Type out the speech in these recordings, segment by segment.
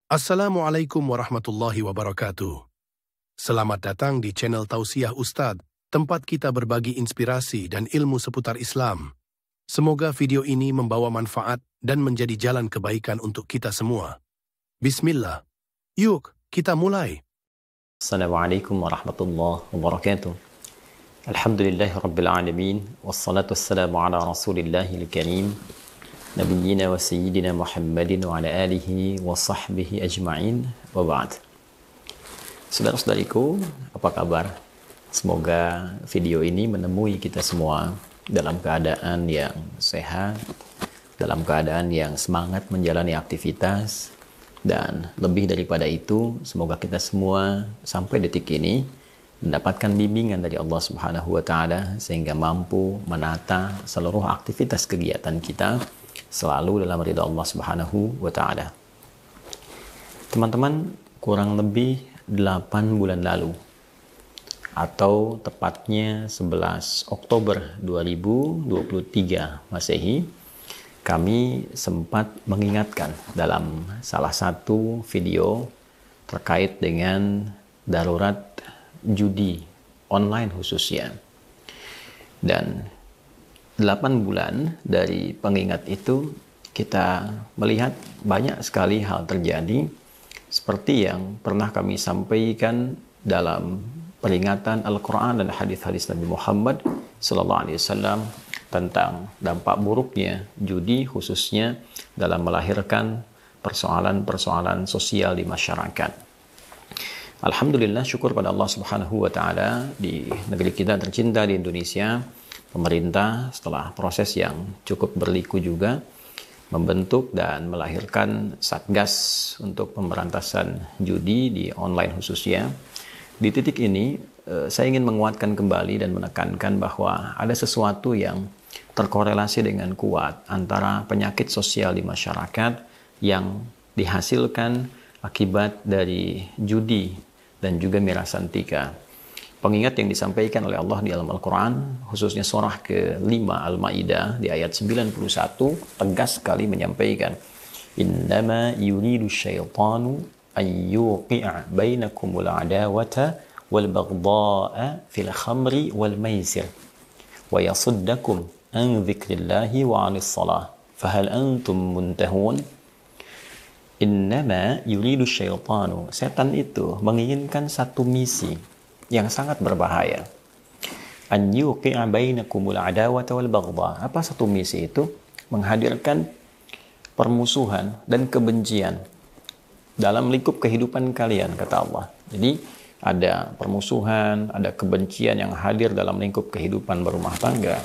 Assalamualaikum warahmatullahi wabarakatuh. Selamat datang di channel Tausiah Ustadz, tempat kita berbagi inspirasi dan ilmu seputar Islam. Semoga video ini membawa manfaat dan menjadi jalan kebaikan untuk kita semua. Bismillah. Yuk, kita mulai. Assalamualaikum warahmatullahi wabarakatuh. Alhamdulillahi rabbil alamin. Wassalatu wassalamu ala rasulillahil karim. Nabiyyina wa sayyidina Muhammadin wa ala alihi wa sahbihi ajma'in wa ba'd. Saudara-saudariku, apa kabar? Semoga video ini menemui kita semua dalam keadaan yang sehat, dalam keadaan yang semangat menjalani aktivitas, dan lebih daripada itu, semoga kita semua sampai detik ini mendapatkan bimbingan dari Allah Subhanahu wa Ta'ala sehingga mampu menata seluruh aktivitas kegiatan kita selalu dalam ridha Allah Subhanahu wa Ta'ala. Teman-teman, kurang lebih 8 bulan lalu atau tepatnya 11 Oktober 2023 Masehi, kami sempat mengingatkan dalam salah satu video terkait dengan darurat judi online khususnya. Dan 8 bulan dari pengingat itu kita melihat banyak sekali hal terjadi seperti yang pernah kami sampaikan dalam peringatan Al-Quran dan hadis-hadis Nabi Muhammad SAW tentang dampak buruknya judi khususnya dalam melahirkan persoalan-persoalan sosial di masyarakat. Alhamdulillah, syukur pada Allah Subhanahu wa Ta'ala, di negeri kita tercinta di Indonesia, pemerintah setelah proses yang cukup berliku juga membentuk dan melahirkan Satgas untuk pemberantasan judi di online khususnya. Di titik ini saya ingin menguatkan kembali dan menekankan bahwa ada sesuatu yang terkorelasi dengan kuat antara penyakit sosial di masyarakat yang dihasilkan akibat dari judi dan juga mirasantika. Pengingat yang disampaikan oleh Allah di dalam Al-Quran, khususnya surah ke-5 Al-Ma'idah di ayat 91, tegas sekali menyampaikan, Innama yuridu syaitanu an yuqi'a bainakumul adawata wal baghdha'a fil khamri wal maisir wa yasuddakum an dzikrillahi wa 'anis shalah fahal antum muntahun. Innama yuridu syaitanu, setan itu menginginkan satu misi yang sangat berbahaya. An yuqi'a bainakumul adawata wal baghdha. Apa satu misi itu? Menghadirkan permusuhan dan kebencian dalam lingkup kehidupan kalian, kata Allah. Jadi ada permusuhan, ada kebencian yang hadir dalam lingkup kehidupan berumah tangga,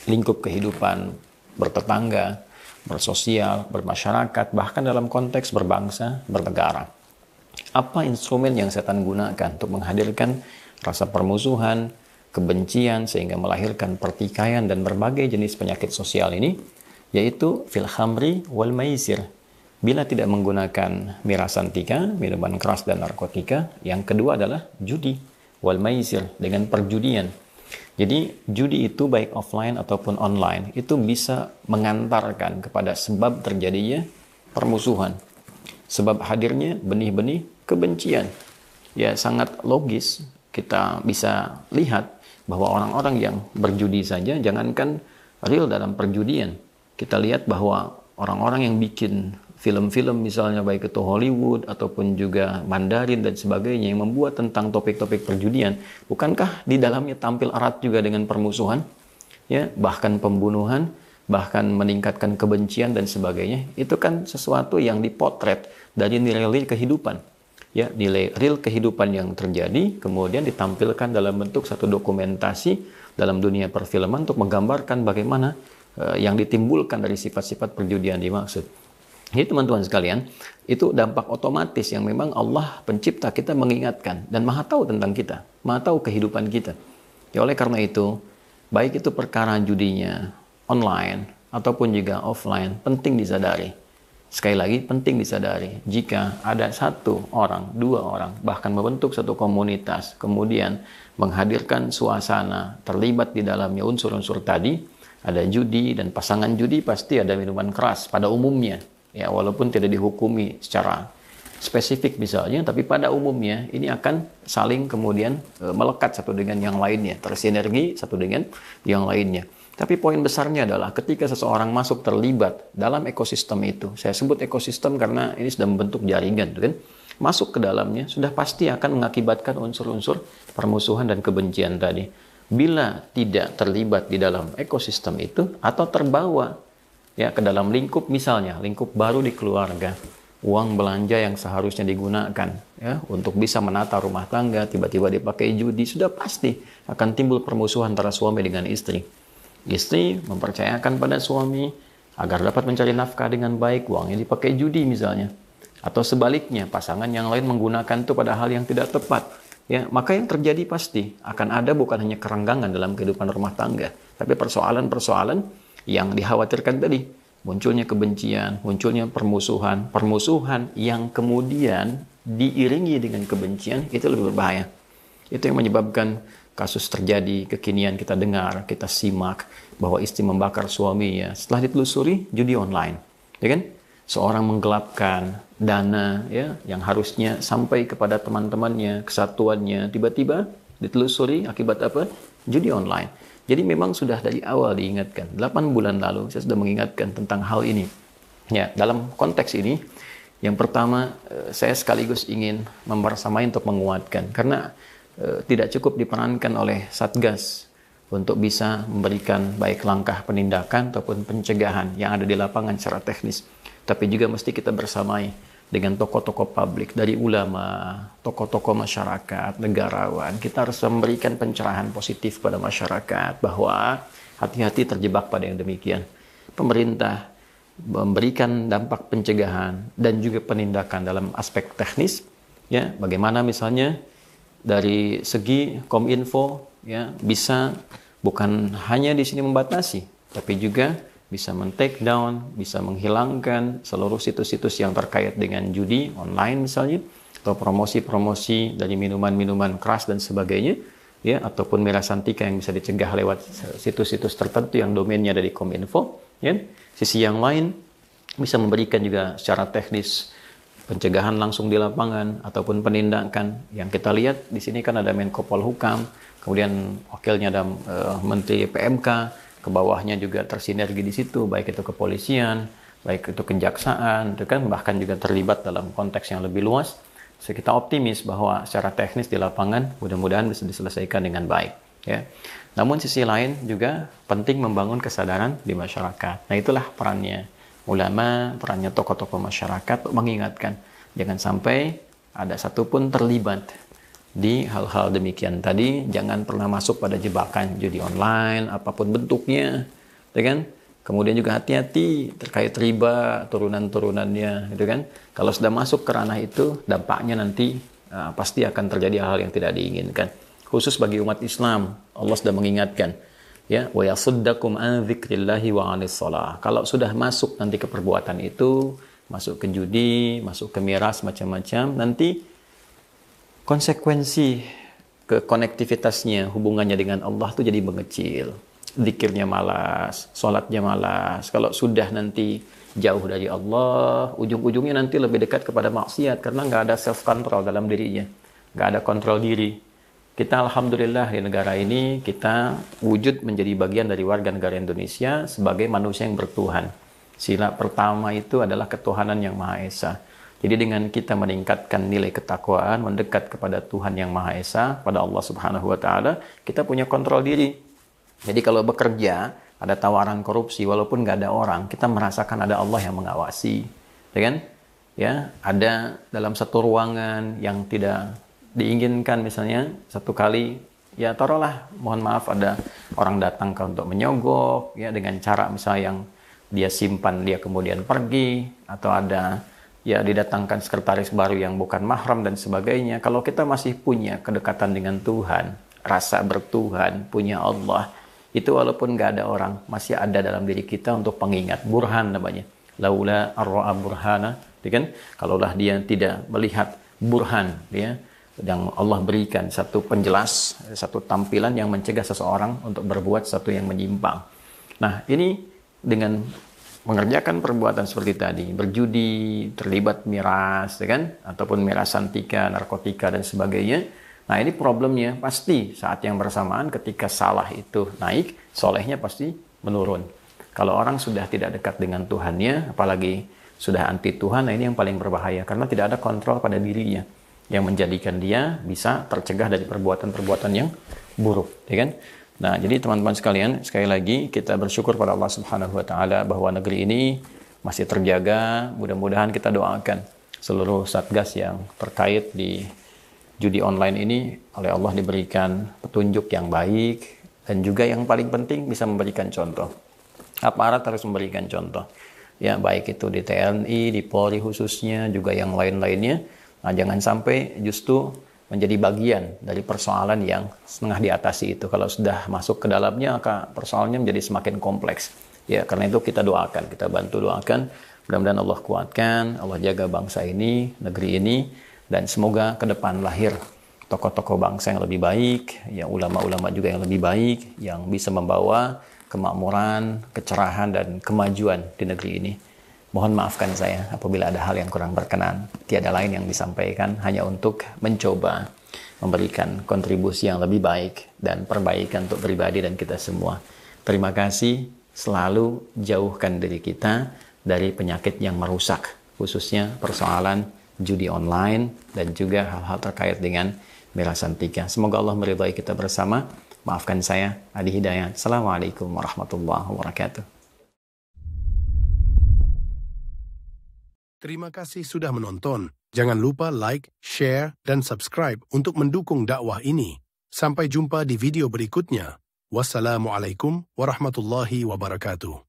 lingkup kehidupan bertetangga, bersosial, bermasyarakat, bahkan dalam konteks berbangsa, bernegara. Apa instrumen yang setan gunakan untuk menghadirkan rasa permusuhan, kebencian, sehingga melahirkan pertikaian dan berbagai jenis penyakit sosial ini? Yaitu fil khamri wal maisir. Bila tidak menggunakan mirasantika, minuman keras dan narkotika. Yang kedua adalah judi, wal maisir, dengan perjudian. Jadi judi itu baik offline ataupun online, itu bisa mengantarkan kepada sebab terjadinya permusuhan. Sebab hadirnya benih-benih kebencian. Ya, sangat logis kita bisa lihat bahwa orang-orang yang berjudi saja, jangankan real dalam perjudian, kita lihat bahwa orang-orang yang bikin film-film misalnya baik itu Hollywood ataupun juga Mandarin dan sebagainya yang membuat tentang topik-topik perjudian, bukankah di dalamnya tampil erat juga dengan permusuhan, ya, bahkan pembunuhan, bahkan meningkatkan kebencian dan sebagainya? Itu kan sesuatu yang dipotret dari nilai-nilai kehidupan, ya, nilai real kehidupan yang terjadi kemudian ditampilkan dalam bentuk satu dokumentasi dalam dunia perfilman untuk menggambarkan bagaimana yang ditimbulkan dari sifat-sifat perjudian dimaksud. Jadi teman-teman sekalian, itu dampak otomatis yang memang Allah pencipta kita mengingatkan dan maha tahu tentang kita, maha tahu kehidupan kita. Ya, oleh karena itu, baik itu perkara judinya online ataupun juga offline, penting disadari. Sekali lagi, penting disadari, jika ada satu orang, dua orang, bahkan membentuk satu komunitas, kemudian menghadirkan suasana, terlibat di dalamnya unsur-unsur tadi, ada judi dan pasangan judi pasti ada minuman keras pada umumnya. Ya, walaupun tidak dihukumi secara spesifik misalnya, tapi pada umumnya ini akan saling kemudian melekat satu dengan yang lainnya, tersinergi satu dengan yang lainnya. Tapi poin besarnya adalah ketika seseorang masuk terlibat dalam ekosistem itu, saya sebut ekosistem karena ini sudah membentuk jaringan, kan? Masuk ke dalamnya sudah pasti akan mengakibatkan unsur-unsur permusuhan dan kebencian tadi. Bila tidak terlibat di dalam ekosistem itu atau terbawa ya ke dalam lingkup, misalnya lingkup baru di keluarga, uang belanja yang seharusnya digunakan ya untuk bisa menata rumah tangga tiba-tiba dipakai judi, sudah pasti akan timbul permusuhan antara suami dengan istri. Istri mempercayakan pada suami agar dapat mencari nafkah dengan baik, uangnya dipakai judi misalnya. Atau sebaliknya, pasangan yang lain menggunakan itu pada hal yang tidak tepat. Ya, maka yang terjadi pasti akan ada bukan hanya kerenggangan dalam kehidupan rumah tangga, tapi persoalan-persoalan yang dikhawatirkan tadi. Munculnya kebencian, munculnya permusuhan yang kemudian diiringi dengan kebencian, itu lebih berbahaya. Itu yang menyebabkan kasus terjadi kekinian kita dengar, kita simak bahwa istri membakar suaminya setelah ditelusuri judi online, ya kan? Seorang menggelapkan dana ya yang harusnya sampai kepada teman-temannya, kesatuannya, tiba-tiba ditelusuri akibat apa? Judi online. Jadi memang sudah dari awal diingatkan. 8 bulan lalu saya sudah mengingatkan tentang hal ini. Ya, dalam konteks ini yang pertama saya sekaligus ingin membersamai untuk menguatkan karena tidak cukup diperankan oleh Satgas untuk bisa memberikan baik langkah penindakan ataupun pencegahan yang ada di lapangan secara teknis. Tapi juga mesti kita bersamai dengan tokoh-tokoh publik, dari ulama, tokoh-tokoh masyarakat, negarawan. Kita harus memberikan pencerahan positif pada masyarakat bahwa hati-hati terjebak pada yang demikian. Pemerintah memberikan dampak pencegahan dan juga penindakan dalam aspek teknis. Ya, bagaimana misalnya dari segi Kominfo ya bisa bukan hanya di sini membatasi, tapi juga bisa men-take down, bisa menghilangkan seluruh situs-situs yang terkait dengan judi online misalnya, atau promosi-promosi dari minuman-minuman keras dan sebagainya, ya, ataupun Mira Santika yang bisa dicegah lewat situs-situs tertentu yang domainnya dari Kominfo. Ya. Sisi yang lain bisa memberikan juga secara teknis pencegahan langsung di lapangan ataupun penindakan. Yang kita lihat di sini kan ada Menko Polhukam, kemudian wakilnya ada Menteri PMK. Ke bawahnya juga tersinergi di situ, baik itu kepolisian, baik itu kejaksaan, itu kan bahkan juga terlibat dalam konteks yang lebih luas. So, kita optimis bahwa secara teknis di lapangan mudah-mudahan bisa diselesaikan dengan baik. Ya. Namun sisi lain juga penting membangun kesadaran di masyarakat. Nah itulah perannya ulama, perannya tokoh-tokoh masyarakat untuk mengingatkan jangan sampai ada satupun terlibat di hal-hal demikian tadi. Jangan pernah masuk pada jebakan judi online apapun bentuknya, ya kan? Kemudian juga hati-hati terkait riba, turunan-turunannya, gitu kan? Kalau sudah masuk ke ranah itu, dampaknya nanti pasti akan terjadi hal yang tidak diinginkan. Khusus bagi umat Islam, Allah sudah mengingatkan, ya, wa yasuddakum an dzikrillahi wa 'anis shalah. Kalau sudah masuk nanti ke perbuatan itu, masuk ke judi, masuk ke miras macam-macam, nanti konsekuensi ke konektivitasnya, hubungannya dengan Allah itu jadi mengecil. Zikirnya malas, sholatnya malas. Kalau sudah nanti jauh dari Allah, ujung-ujungnya nanti lebih dekat kepada maksiat karena nggak ada self-control dalam dirinya. Nggak ada kontrol diri. Kita alhamdulillah di negara ini, kita wujud menjadi bagian dari warga negara Indonesia sebagai manusia yang bertuhan. Sila pertama itu adalah ketuhanan yang Maha Esa. Jadi dengan kita meningkatkan nilai ketakwaan, mendekat kepada Tuhan yang Maha Esa, pada Allah Subhanahu wa Ta'ala, kita punya kontrol diri. Jadi kalau bekerja, ada tawaran korupsi, walaupun nggak ada orang, kita merasakan ada Allah yang mengawasi. Ya kan? Ya, ada dalam satu ruangan yang tidak diinginkan, misalnya satu kali, ya taruhlah, mohon maaf, ada orang datang untuk menyogok, ya dengan cara misalnya yang dia simpan, dia kemudian pergi, atau ada ya didatangkan sekretaris baru yang bukan mahram dan sebagainya. Kalau kita masih punya kedekatan dengan Tuhan, rasa bertuhan, punya Allah, itu walaupun nggak ada orang, masih ada dalam diri kita untuk pengingat. Burhan namanya. Laula arra'a burhana, kan? Kalaulah dia tidak melihat burhan, ya, yang Allah berikan satu penjelas, satu tampilan yang mencegah seseorang untuk berbuat sesuatu yang menyimpang. Nah, ini dengan mengerjakan perbuatan seperti tadi, berjudi, terlibat miras, ya kan? Ataupun mirasantika, narkotika, dan sebagainya. Nah, ini problemnya pasti saat yang bersamaan ketika salah itu naik, solehnya pasti menurun. Kalau orang sudah tidak dekat dengan Tuhannya, apalagi sudah anti Tuhan, nah ini yang paling berbahaya. Karena tidak ada kontrol pada dirinya, yang menjadikan dia bisa tercegah dari perbuatan-perbuatan yang buruk, ya kan? Nah, jadi teman-teman sekalian, sekali lagi kita bersyukur pada Allah Subhanahu wa taala bahwa negeri ini masih terjaga. Mudah-mudahan kita doakan seluruh satgas yang terkait di judi online ini oleh Allah diberikan petunjuk yang baik, dan juga yang paling penting bisa memberikan contoh. Aparat harus memberikan contoh. Ya, baik itu di TNI, di Polri khususnya, juga yang lain-lainnya. Nah, jangan sampai justru menjadi bagian dari persoalan yang setengah diatasi itu. Kalau sudah masuk ke dalamnya, maka persoalannya menjadi semakin kompleks. Ya, karena itu kita doakan, kita bantu doakan. Mudah-mudahan Allah kuatkan, Allah jaga bangsa ini, negeri ini, dan semoga ke depan lahir tokoh-tokoh bangsa yang lebih baik, ya ulama-ulama juga yang lebih baik, yang bisa membawa kemakmuran, kecerahan, dan kemajuan di negeri ini. Mohon maafkan saya apabila ada hal yang kurang berkenan. Tiada lain yang disampaikan, hanya untuk mencoba memberikan kontribusi yang lebih baik dan perbaikan untuk pribadi dan kita semua. Terima kasih, selalu jauhkan diri kita dari penyakit yang merusak, khususnya persoalan judi online dan juga hal-hal terkait dengan mirasantika. Semoga Allah meridai kita bersama. Maafkan saya, Adi Hidayat. Assalamualaikum warahmatullahi wabarakatuh. Terima kasih sudah menonton. Jangan lupa like, share, dan subscribe untuk mendukung dakwah ini. Sampai jumpa di video berikutnya. Wassalamualaikum warahmatullahi wabarakatuh.